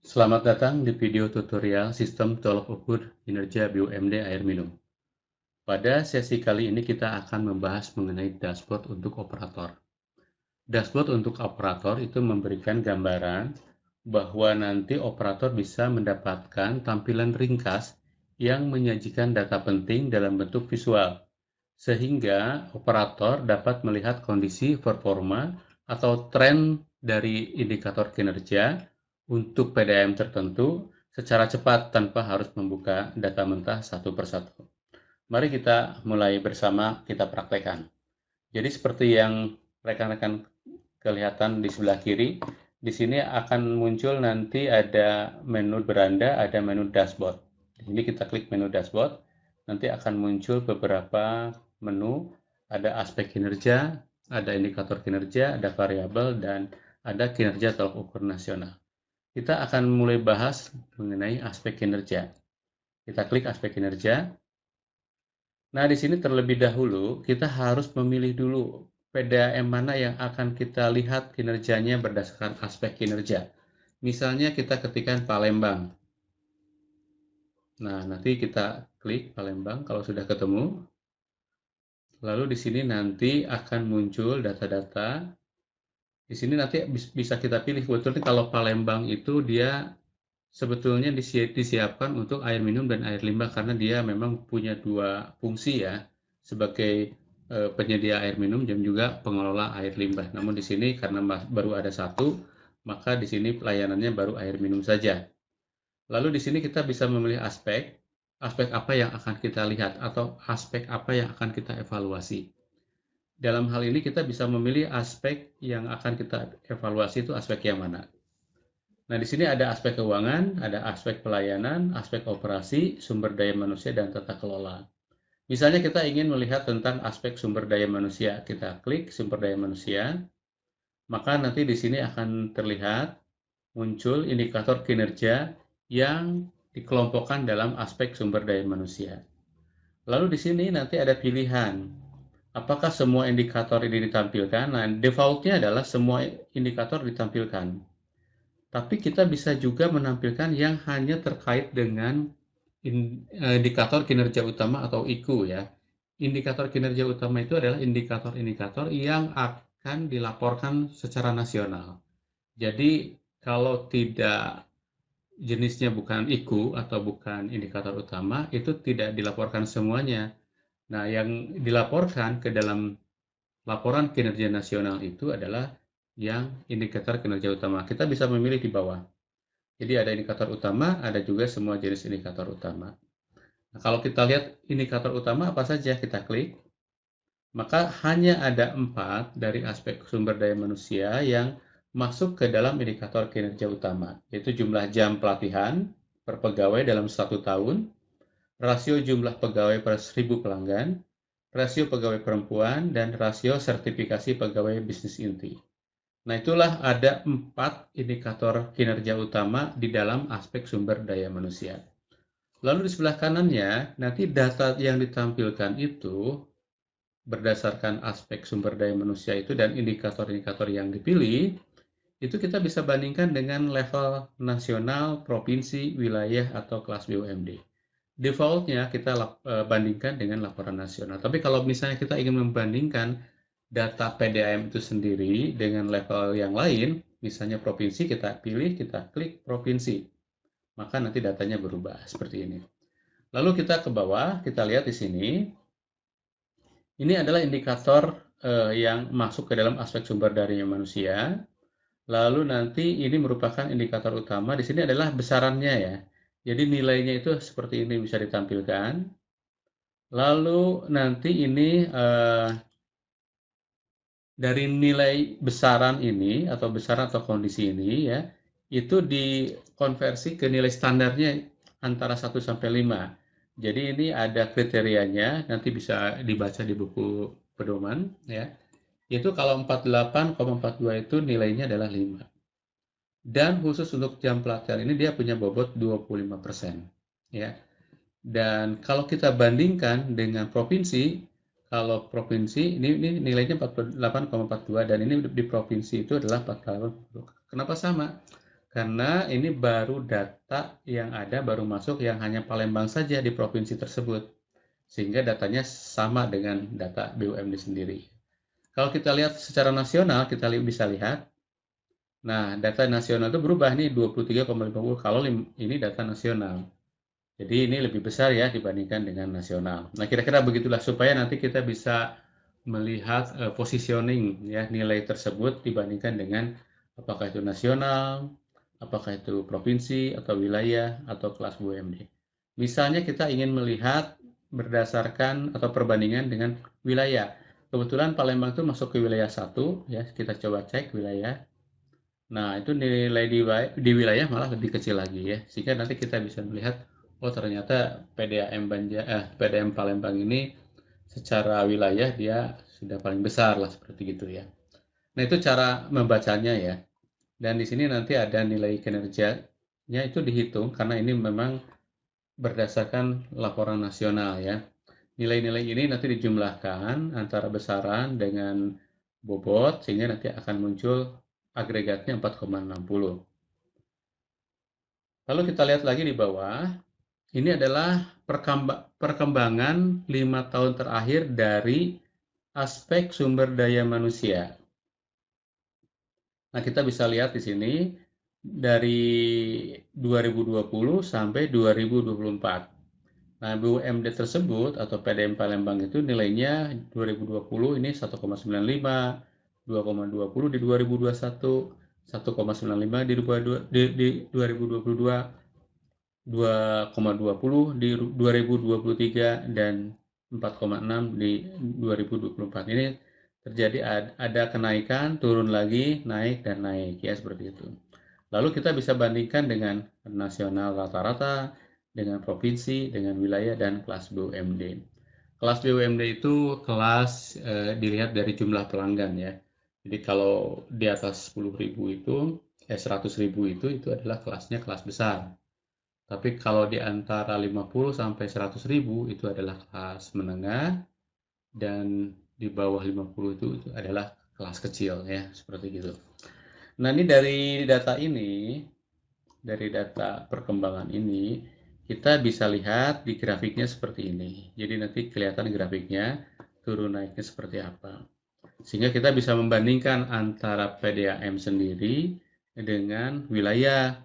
Selamat datang di video tutorial sistem tolok ukur kinerja BUMD air minum. Pada sesi kali ini kita akan membahas mengenai dashboard untuk operator. Dashboard untuk operator itu memberikan gambaran bahwa nanti operator bisa mendapatkan tampilan ringkas yang menyajikan data penting dalam bentuk visual, sehingga operator dapat melihat kondisi performa atau tren dari indikator kinerja untuk PDAM tertentu secara cepat tanpa harus membuka data mentah satu persatu. Mari kita mulai bersama, kita praktekkan. Jadi seperti yang rekan-rekan kelihatan di sebelah kiri, di sini akan muncul nanti ada menu beranda, ada menu dashboard. Ini kita klik menu dashboard, nanti akan muncul beberapa menu, ada aspek kinerja, ada indikator kinerja, ada variabel, dan ada kinerja tolak ukur nasional. Kita akan mulai bahas mengenai aspek kinerja. Kita klik aspek kinerja. Nah, di sini terlebih dahulu kita harus memilih dulu PDAM mana yang akan kita lihat kinerjanya berdasarkan aspek kinerja. Misalnya kita ketikkan Palembang. Nah, nanti kita klik Palembang kalau sudah ketemu. Lalu di sini nanti akan muncul data-data. Di sini nanti bisa kita pilih, sebetulnya kalau Palembang itu dia sebetulnya disiapkan untuk air minum dan air limbah karena dia memang punya dua fungsi ya, sebagai penyedia air minum dan juga pengelola air limbah. Namun di sini karena baru ada satu, maka di sini pelayanannya baru air minum saja. Lalu di sini kita bisa memilih aspek apa yang akan kita lihat atau aspek apa yang akan kita evaluasi. Dalam hal ini kita bisa memilih aspek yang akan kita evaluasi itu aspek yang mana. Nah, di sini ada aspek keuangan, ada aspek pelayanan, aspek operasi, sumber daya manusia, dan tata kelola. Misalnya kita ingin melihat tentang aspek sumber daya manusia, kita klik sumber daya manusia, maka nanti di sini akan terlihat muncul indikator kinerja yang dikelompokkan dalam aspek sumber daya manusia. Lalu di sini nanti ada pilihan, apakah semua indikator ini ditampilkan? Nah, defaultnya adalah semua indikator ditampilkan. Tapi kita bisa juga menampilkan yang hanya terkait dengan indikator kinerja utama atau IKU ya. Indikator kinerja utama itu adalah indikator-indikator yang akan dilaporkan secara nasional. Jadi kalau tidak jenisnya bukan IKU atau bukan indikator utama, itu tidak dilaporkan semuanya. Nah, yang dilaporkan ke dalam laporan kinerja nasional itu adalah yang indikator kinerja utama. Kita bisa memilih di bawah. Jadi ada indikator utama, ada juga semua jenis indikator utama. Nah, kalau kita lihat indikator utama apa saja, kita klik, maka hanya ada 4 dari aspek sumber daya manusia yang masuk ke dalam indikator kinerja utama, yaitu jumlah jam pelatihan per pegawai dalam 1 tahun, rasio jumlah pegawai per 1000 pelanggan, rasio pegawai perempuan, dan rasio sertifikasi pegawai bisnis inti. Nah, itulah ada 4 indikator kinerja utama di dalam aspek sumber daya manusia. Lalu di sebelah kanannya, nanti data yang ditampilkan itu berdasarkan aspek sumber daya manusia itu dan indikator-indikator yang dipilih, itu kita bisa bandingkan dengan level nasional, provinsi, wilayah, atau kelas BUMD. Defaultnya kita bandingkan dengan laporan nasional. Tapi kalau misalnya kita ingin membandingkan data PDAM itu sendiri dengan level yang lain, misalnya provinsi, kita pilih, kita klik provinsi. Maka nanti datanya berubah seperti ini. Lalu kita ke bawah, kita lihat di sini. Ini adalah indikator yang masuk ke dalam aspek sumber daya manusia. Lalu nanti ini merupakan indikator utama. Di sini adalah besarannya ya. Jadi nilainya itu seperti ini bisa ditampilkan. Lalu nanti ini dari nilai besaran ini atau besaran atau kondisi ini ya, itu dikonversi ke nilai standarnya antara 1 sampai 5. Jadi ini ada kriterianya, nanti bisa dibaca di buku pedoman ya. Itu kalau 48,42 itu nilainya adalah 5. Dan khusus untuk jam pelatihan ini dia punya bobot 25% ya. Dan kalau kita bandingkan dengan provinsi, kalau provinsi ini nilainya 48,42 dan ini di provinsi itu adalah 48. Kenapa sama? karena ini baru data yang ada, baru masuk yang hanya Palembang saja di provinsi tersebut, sehingga datanya sama dengan data BUMD sendiri. Kalau kita lihat secara nasional, kita bisa lihat, nah data nasional itu berubah nih 23,50 kalau ini data nasional. Jadi ini lebih besar ya dibandingkan dengan nasional. Nah kira-kira begitulah supaya nanti kita bisa melihat positioning ya nilai tersebut dibandingkan dengan apakah itu nasional, apakah itu provinsi atau wilayah atau kelas BUMD. Misalnya kita ingin melihat berdasarkan atau perbandingan dengan wilayah. Kebetulan Palembang itu masuk ke wilayah 1 ya, kita coba cek wilayah. Nah, itu nilai di wilayah malah lebih kecil lagi ya. Sehingga nanti kita bisa melihat, oh ternyata PDAM Palembang ini secara wilayah dia sudah paling besar lah seperti gitu ya. Nah, itu cara membacanya ya. Dan di sini nanti ada nilai kinerjanya itu dihitung karena ini memang berdasarkan laporan nasional ya. Nilai-nilai ini nanti dijumlahkan antara besaran dengan bobot sehingga nanti akan muncul agregatnya 4,60. Lalu kita lihat lagi di bawah, ini adalah perkembangan 5 tahun terakhir dari aspek sumber daya manusia. Nah, kita bisa lihat di sini dari 2020 sampai 2024. Nah, BUMD tersebut atau PDM Palembang itu nilainya 2020 ini 1,95, 2,20 di 2021, 1,95 di 2022, 2,20 di 2023 dan 4,6 di 2024. Ini terjadi ada kenaikan, turun lagi, naik dan naik ya seperti itu. Lalu kita bisa bandingkan dengan nasional rata-rata, dengan provinsi, dengan wilayah dan kelas BUMD. Kelas BUMD itu kelas dilihat dari jumlah pelanggan ya. Jadi kalau di atas 10.000 itu 100.000 itu adalah kelasnya kelas besar. Tapi kalau di antara 50 sampai 100.000 itu adalah kelas menengah dan di bawah 50 itu adalah kelas kecil ya, seperti gitu. Nah, ini dari data perkembangan ini kita bisa lihat di grafiknya seperti ini. Jadi nanti kelihatan grafiknya turun naiknya seperti apa. Sehingga kita bisa membandingkan antara PDAM sendiri dengan wilayah,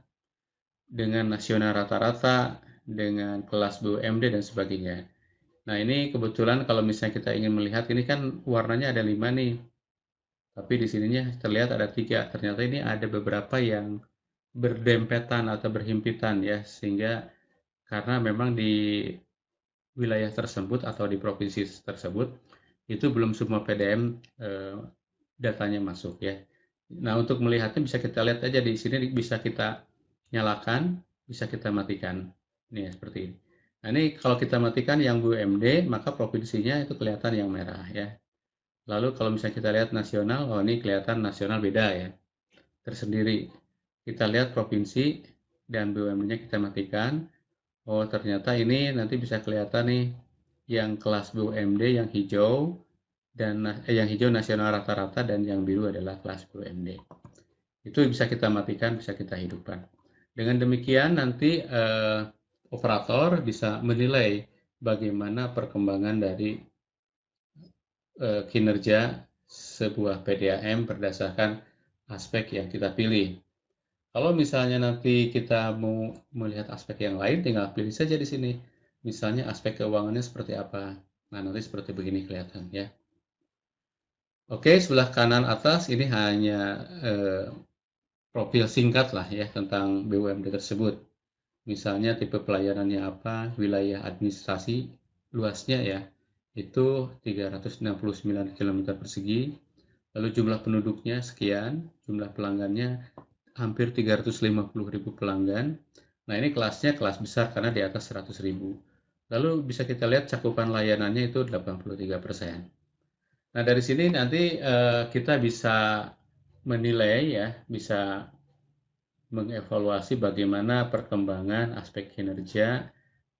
dengan nasional rata-rata, dengan kelas BUMD dan sebagainya. Nah, ini kebetulan kalau misalnya kita ingin melihat, ini kan warnanya ada 5 nih. Tapi di sininya terlihat ada 3. Ternyata ini ada beberapa yang berdempetan atau berhimpitan ya, sehingga karena memang di wilayah tersebut atau di provinsi tersebut itu belum semua PDM datanya masuk ya. Nah, untuk melihatnya bisa kita lihat aja di sini, bisa kita nyalakan, bisa kita matikan. Ini ya, seperti ini. Nah, ini kalau kita matikan yang BUMD, maka provinsinya itu kelihatan yang merah ya. Lalu kalau misalnya kita lihat nasional, oh ini kelihatan nasional beda ya, tersendiri. Kita lihat provinsi dan BUMD-nya kita matikan. Oh, ternyata ini nanti bisa kelihatan nih yang kelas BUMD yang hijau dan yang hijau nasional rata-rata dan yang biru adalah kelas BUMD. Itu bisa kita matikan, bisa kita hidupkan. Dengan demikian nanti operator bisa menilai bagaimana perkembangan dari kinerja sebuah PDAM berdasarkan aspek yang kita pilih. Kalau misalnya nanti kita mau melihat aspek yang lain, tinggal pilih saja di sini. Misalnya aspek keuangannya seperti apa. Nah, nanti seperti begini kelihatan ya. Oke, sebelah kanan atas ini hanya profil singkat lah ya tentang BUMD tersebut. Misalnya tipe pelayanannya apa, wilayah administrasi luasnya ya, itu 369 km persegi, lalu jumlah penduduknya sekian, jumlah pelanggannya hampir 350.000 pelanggan. Nah, ini kelasnya kelas besar karena di atas 100.000. Lalu bisa kita lihat cakupan layanannya itu 83%. Nah, dari sini nanti kita bisa menilai ya, bisa mengevaluasi bagaimana perkembangan aspek kinerja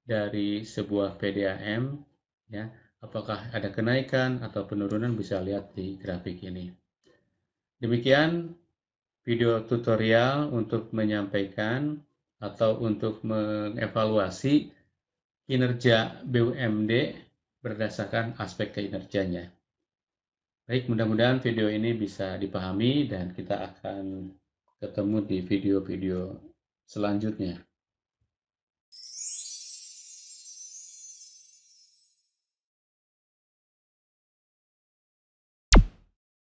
dari sebuah PDAM ya, apakah ada kenaikan atau penurunan bisa lihat di grafik ini. Demikian video tutorial untuk menyampaikan atau untuk mengevaluasi kinerja BUMD berdasarkan aspek kinerjanya. Baik, mudah-mudahan video ini bisa dipahami dan kita akan ketemu di video-video selanjutnya.